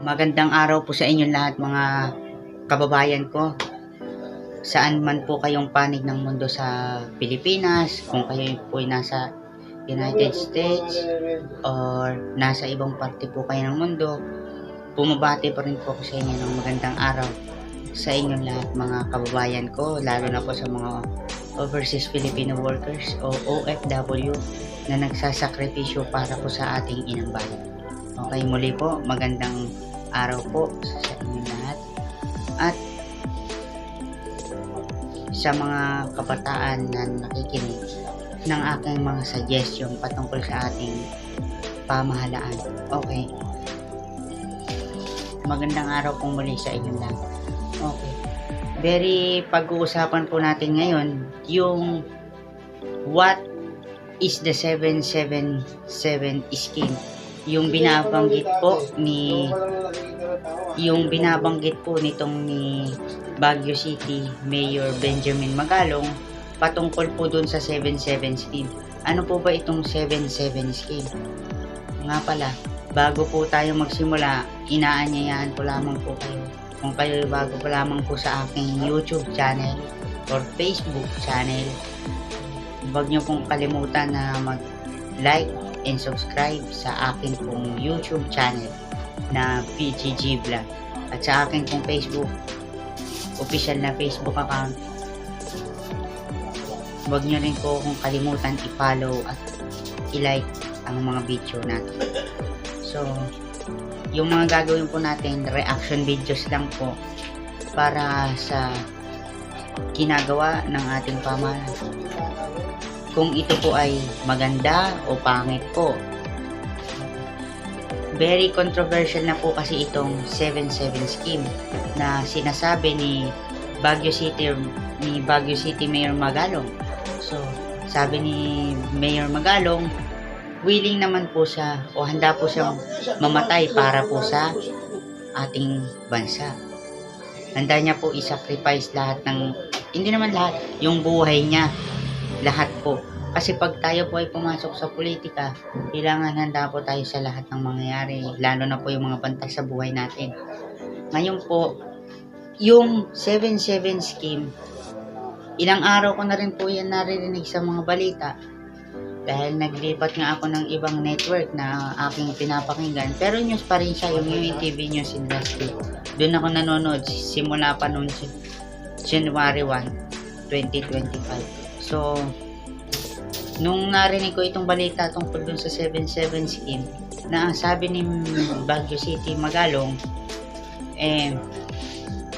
Magandang araw po sa inyong lahat mga kababayan ko. Saan man po kayong panig ng mundo sa Pilipinas, kung kayo po ay nasa United States or nasa ibang parte po kayo ng mundo, bumabati pa rin po ako sa inyo ng magandang araw sa inyong lahat mga kababayan ko, lalo na po sa mga overseas Filipino workers o OFW na nagsasakripisyo para po sa ating inang bayan. Okay, muli po, magandang araw po sa inyo lahat. At sa mga kabataan na nakikinig ng aking mga suggestion patungkol sa ating pamahalaan. Okay. Magandang araw po muli sa inyo lahat. Okay. Very pag-uusapan po natin ngayon yung what is the 777 scheme. Yung binabanggit po nitong ni Baguio City Mayor Benjamin Magalong patungkol po dun sa 77 scheme. Ano po ba itong 77 scheme? Nga pala, bago po tayo magsimula, inaanyayahan ko lamang po kayo. Kung kayo bago pa lamang po sa aking YouTube channel or Facebook channel, huwag nyo pong kalimutan na mag-like and subscribe sa akin pong YouTube channel na PGG Vlog at sa akin pong Facebook official na Facebook account. Huwag nyo rin po kung kalimutan i-follow at i-like ang mga video natin. So yung mga gagawin po natin, reaction videos lang po para sa ginagawa ng ating pamahalaan. Kung ito po ay maganda o pangit po. Very controversial na po kasi itong 77 scheme na sinasabi ni Baguio City Mayor Magalong. So, sabi ni Mayor Magalong, willing naman po siya o handa po siyang mamatay para po sa ating bansa. Handa niya po i-sacrifice lahat ng, hindi naman lahat, yung buhay niya. Lahat po. Kasi pag tayo po ay pumasok sa politika, kailangan handa po tayo sa lahat ng mangyayari, lalo na po yung mga banta sa buhay natin. Ngayon po, yung 77 scheme, ilang araw ko na rin po yan naririnig sa mga balita dahil naglipat nga ako ng ibang network na aking pinapakinggan. Pero news pa rin siya, yung UNTV News Industry. Doon ako nanonood simula pa noon January 1, 2025. So, nung narinig ko itong balita tungkol dun sa 77 scheme, na ang sabi ni Baguio City Magalong,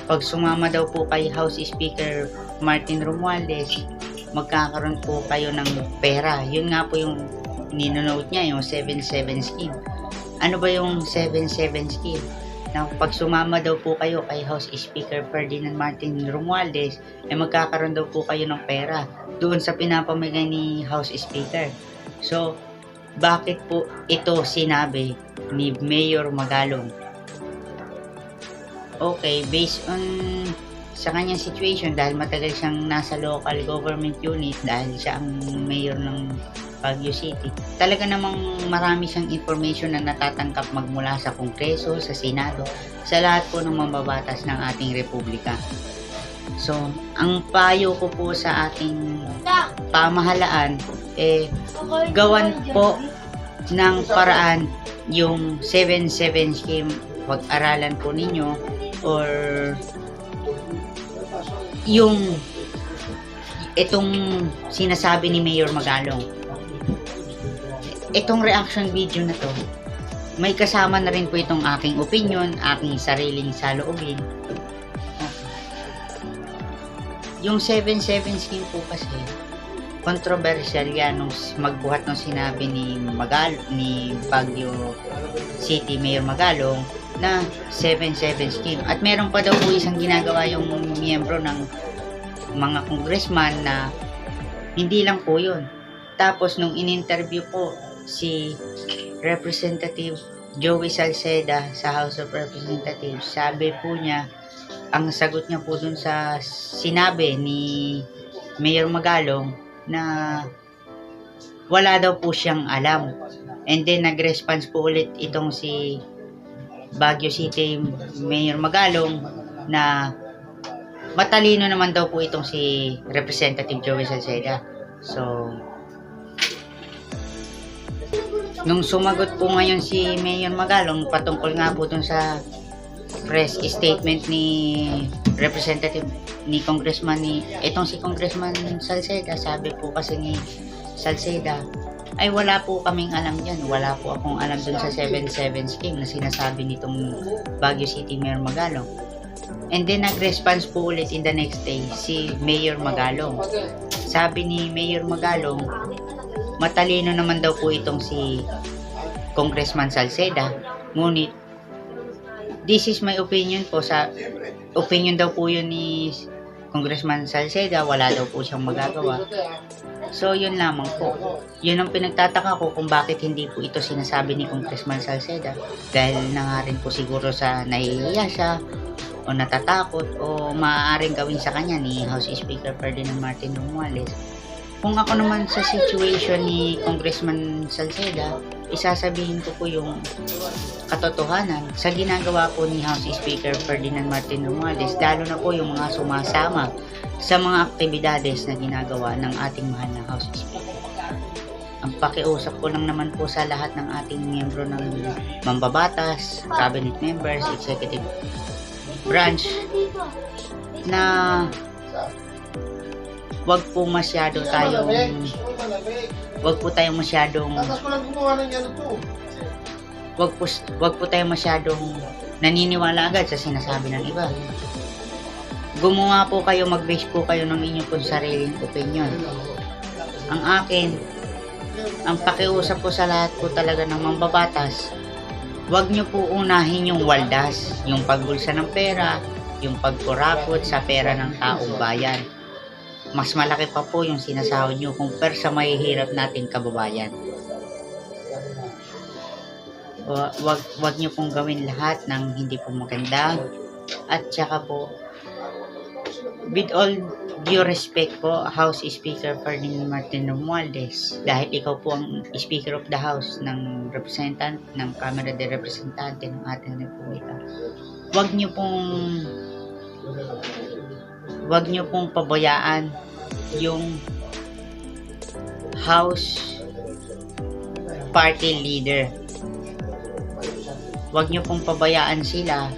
pag sumama daw po kay House Speaker Martin Romualdez, magkakaroon po kayo ng pera. Yun nga po yung ninonote niya, yung 77 scheme. Ano ba yung 77 scheme? Na pag sumama daw po kayo kay House Speaker Ferdinand Martin Romualdez, ay magkakaroon daw po kayo ng pera doon sa pinapamigay ni House Speaker. So, bakit po ito sinabi ni Mayor Magalong? Okay, based on sa kanyang situation, dahil matagal siyang nasa local government unit, dahil siya ang mayor ng Baguio City, talaga namang marami siyang information na natatanggap magmula sa Kongreso, sa Senado, sa lahat po ng mambabatas ng ating Republika. So, ang payo ko po sa ating pamahalaan, gawan po ng paraan yung 77 scheme, pag-aralan po ninyo, or yung itong sinasabi ni Mayor Magalong. Itong reaction video na to, may kasama na rin po itong aking opinion, aking sariling saloobin. Yung 77 scheme po kasi, controversial yan nung magbuhat ng sinabi ni Baguio City Mayor Magalong na 77 scheme. At meron pa daw po isang ginagawa yung miyembro ng mga congressman na hindi lang po yun. Tapos nung in-interview po si Representative Joey Salceda sa House of Representatives, sabi po niya, ang sagot niya po dun sa sinabi ni Mayor Magalong na wala daw po siyang alam. And then nag-response po ulit itong si Baguio City Mayor Magalong na matalino naman daw po itong si Representative Joey Salceda. So, nung sumagot po ngayon si Mayor Magalong patungkol nga po dun sa press statement ni Representative ni Congressman itong si Congressman Salceda, sabi po kasi ni Salceda, ay wala po kaming alam dyan, wala po akong alam dun sa 7-7 scheme na sinasabi nitong Baguio City Mayor Magalong. And then nag-response po ulit in the next day si Mayor Magalong. Sabi ni Mayor Magalong, matalino naman daw po itong si Congressman Salceda, ngunit this is my opinion po, sa opinion daw po yun ni Congressman Salceda, wala daw po siyang magagawa. So yun lamang po. Yun ang pinagtataka ko kung bakit hindi po ito sinasabi ni Congressman Salceda, dahil na nga rin po siguro sa nahihiya siya o natatakot o maaaring gawin sa kanya ni House Speaker Ferdinand Martin Romualdez. Kung ako naman sa situation ni Congressman Salceda, isasabihin ko po yung katotohanan sa ginagawa po ni House Speaker Ferdinand Martin Romualdez, lalo na po yung mga sumasama sa mga aktibidades na ginagawa ng ating mahal na House Speaker. Ang pakiusap ko lang naman po sa lahat ng ating miyembro ng mambabatas, cabinet members, executive branch, na wag po tayong masyadong naniniwala agad sa sinasabi ng iba. Gumawa po kayo, mag-base po kayo ng inyong pong sariling opinion. Ang akin, ang pakiusap ko sa lahat po talaga ng mambabatas, wag nyo po unahin yung waldas, yung pagbulsa ng pera, yung pagkurakot sa pera ng taong bayan. Mas malaki pa po yung sinasahod nyo compare sa mahihirap nating kababayan. Wag nyo pong gawin lahat ng hindi po maganda. At saka po, with all due respect po, House Speaker Ferdinand Martin Romualdez, dahil ikaw po ang Speaker of the House ng representant ng Kamara de Representante ng ating Republika, wag nyo pong pabayaan yung House Party Leader. Wag nyo pong pabayaan sila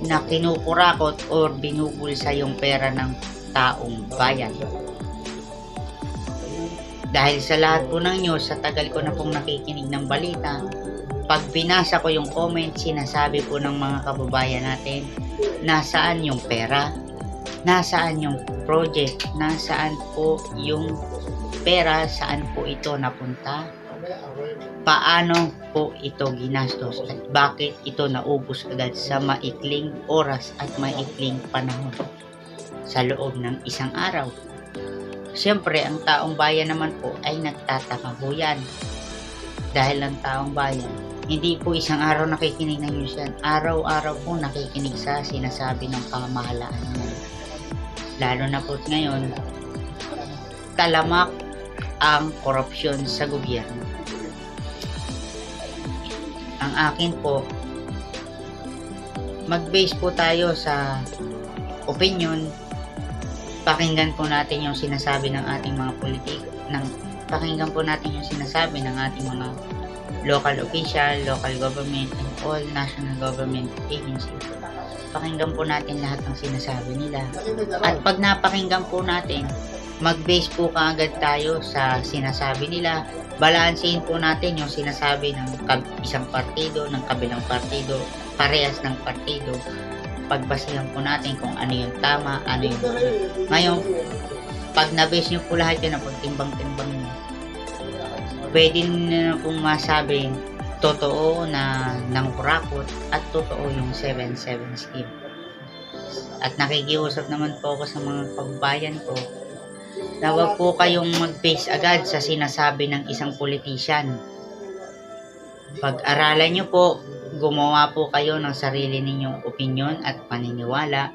na kinukurakot or binubulsa yung pera ng taong bayan. Dahil sa lahat po ng news, sa tagal ko na pong nakikinig ng balita, pag binasa ko yung comment, sinasabi po ng mga kababayan natin, nasaan yung pera? Nasaan yung project? Nasaan po yung pera? Saan po ito napunta? Paano po ito ginastos? At bakit ito naubos agad sa maikling oras at maikling panahon sa loob ng isang araw? Siyempre, ang taong bayan naman po ay nagtataka po yan. Dahil ang taong bayan, hindi po isang araw nakikinig ng news yan. Araw-araw po nakikinig sa sinasabi ng pamahalaan niya. Lalo na po ngayon, talamak ang korupsyon sa gobyerno. Ang akin po, mag-base po tayo sa opinion. Pakinggan po natin yung sinasabi ng ating mga pakinggan po natin yung sinasabi ng ating mga local official, local government, and all national government agencies. Pakinggan po natin lahat ng sinasabi nila. At pag napakinggan po natin, mag-base po kaagad tayo sa sinasabi nila. Balansehin po natin yung sinasabi ng isang partido, ng kabilang partido, parehas ng partido. Pagbasihan po natin kung ano yung tama, ano yung ngayon, pag na-base nyo po lahat yun, pagtimbang-timbang nyo, pwede na pong masabing totoo na nangkurakot at totoo yung 7-7 scheme. At nakikiusap naman po ako sa mga kababayan ko na wag po kayong mag-base agad sa sinasabi ng isang politician. Pag-aralan nyo po, gumawa po kayo ng sarili ninyong opinion at paniniwala.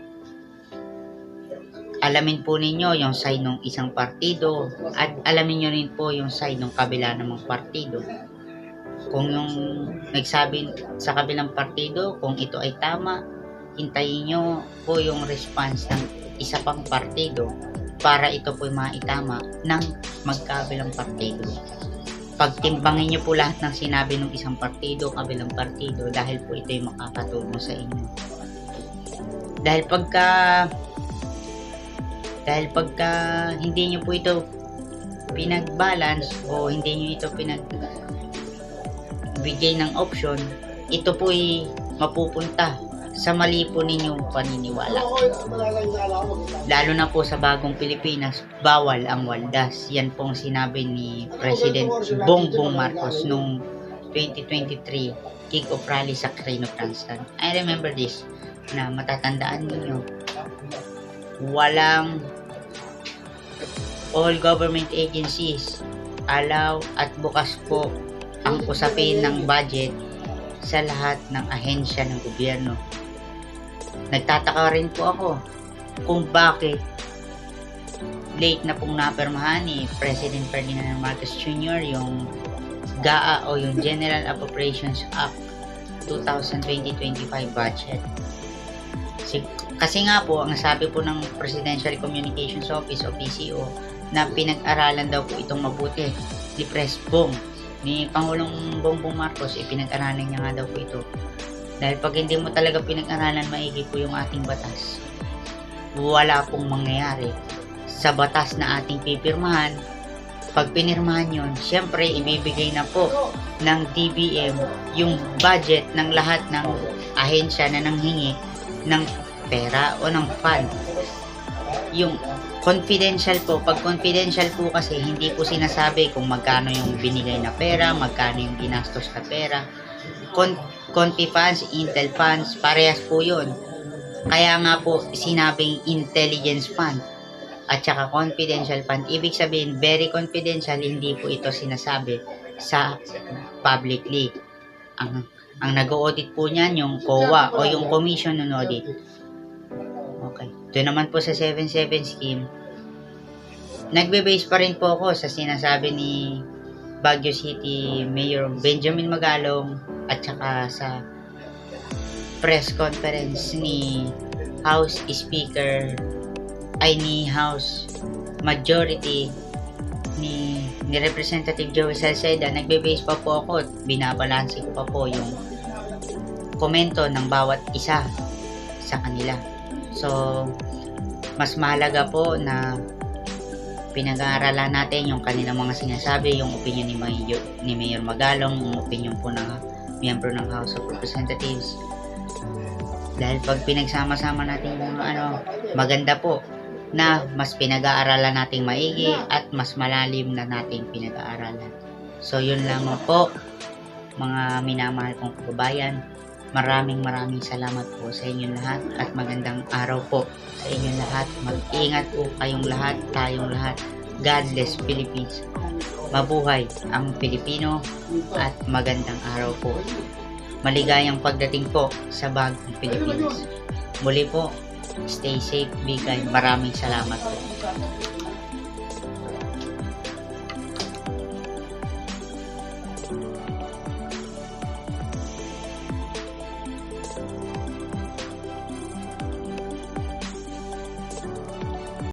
Alamin po ninyo yung side ng isang partido at alamin nyo rin po yung side ng kabila namang partido. Kung yung nagsabi sa kabilang partido, kung ito ay tama, hintayin nyo po yung response ng isa pang partido para ito po maitama ng magkabilang partido. Pagtimbangin nyo po lahat ng sinabi ng isang partido, kabilang partido, dahil po ito yung makakatulong sa inyo. Dahil pagka hindi nyo po ito pinag-balance o hindi nyo ito bigay ng option, ito po ay mapupunta sa mali po ninyong paniniwala. Lalo na po sa bagong Pilipinas, bawal ang waldas. Yan pong sinabi ni President Bongbong Marcos noong 2023 kick-off rally sa Quirino, Cranston. I remember this, na matatandaan ninyo, walang all government agencies allow at bukas po ang usapin ng budget sa lahat ng ahensya ng gobyerno. Nagtataka rin po ako kung bakit late na pong napirmahan ni President Ferdinand Marcos Jr. yung GAA o yung General Appropriations Act 2020-25 budget. Kasi nga po, ang sabi po ng Presidential Communications Office o PCO na pinag-aralan daw po itong mabuti ni ni Pangulong Bongbong Marcos, pinag-aralan niya nga daw po ito. Dahil pag hindi mo talaga pinag-aralan maigi po yung ating batas, wala pong mangyayari sa batas na ating pipirmahan. Pag pinirmahan yun, syempre ibibigay na po ng DBM yung budget ng lahat ng ahensya na nanghingi ng pera o ng fund. Yung confidential po, pag confidential po kasi hindi po sinasabi kung magkano yung binigay na pera, magkano yung ginastos na pera. Confi funds, Intel funds, parehas po yun. Kaya nga po sinabing intelligence fund at saka confidential fund. Ibig sabihin, very confidential, hindi po ito sinasabi sa publicly. Ang nag-audit po niyan yung COA o yung Commission on Audit. Okay. Ito naman po sa 7-7 scheme, nagbe-base pa rin po ako sa sinasabi ni Baguio City Mayor Benjamin Magalong at saka sa press conference ni House Speaker ni House Majority ni Representative Joey Salceda. Nagbe-base pa po ako at binabalanse ko pa po yung komento ng bawat isa sa kanila. So, mas mahalaga po na pinag-aaralan natin yung kanilang mga sinasabi, yung opinion ni Mayor Magalong, yung opinion po ng miyembro ng House of Representatives. Dahil pag pinagsama-sama natin yung maganda po na mas pinag-aaralan nating maigi at mas malalim na nating pinag-aaralan. So, yun lang po, mga minamahal kong kababayan. Maraming salamat po sa inyong lahat at magandang araw po sa inyong lahat. Mag-ingat po kayong lahat, tayong lahat. God bless Philippines. Mabuhay ang Pilipino at magandang araw po. Maligayang pagdating po sa bagong Pilipinas. Muli po, stay safe, be kind. Maraming salamat po.